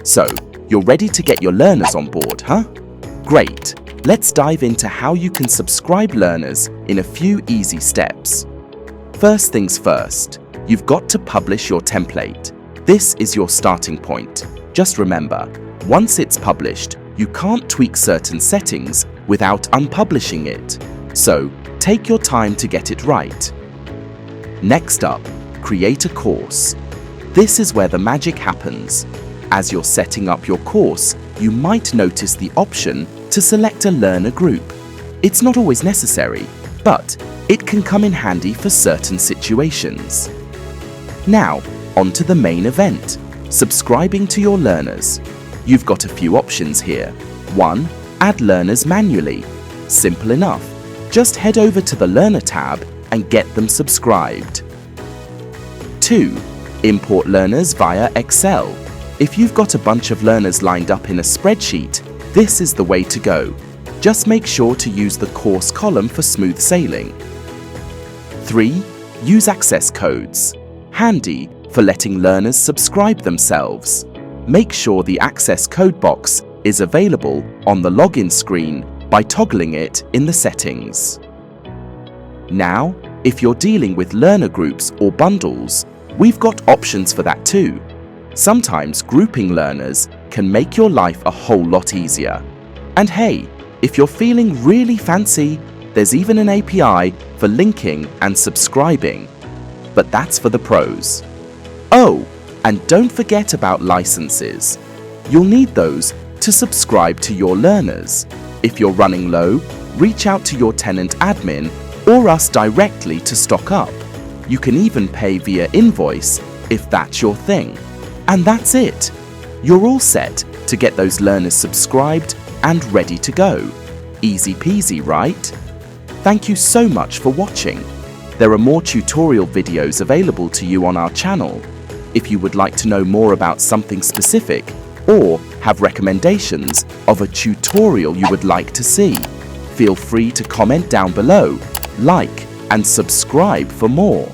So, you're ready to get your learners on board, huh? Great! Let's dive into how you can subscribe learners in a few easy steps. First things first, you've got to publish your template. This is your starting point. Just remember, once it's published, you can't tweak certain settings without unpublishing it. So, take your time to get it right. Next up, create a course. This is where the magic happens. As you're setting up your course, you might notice the option to select a learner group. It's not always necessary, but it can come in handy for certain situations. Now, on to the main event, subscribing to your learners. You've got a few options here. 1. Add learners manually. Simple enough. Just head over to the Learner tab and get them subscribed. 2. Import learners via Excel. If you've got a bunch of learners lined up in a spreadsheet, this is the way to go. Just make sure to use the course column for smooth sailing. 3. Use access codes. Handy for letting learners subscribe themselves. Make sure the access code box is available on the login screen by toggling it in the settings. Now, if you're dealing with learner groups or bundles, we've got options for that too. Sometimes grouping learners can make your life a whole lot easier. And hey, if you're feeling really fancy, there's even an API for linking and subscribing. But that's for the pros. Oh, and don't forget about licenses. You'll need those to subscribe to your learners. If you're running low, reach out to your tenant admin or us directly to stock up. You can even pay via invoice if that's your thing. And that's it. You're all set to get those learners subscribed and ready to go. Easy peasy, right? Thank you so much for watching. There are more tutorial videos available to you on our channel. If you would like to know more about something specific or have recommendations of a tutorial you would like to see, feel free to comment down below, like and subscribe for more.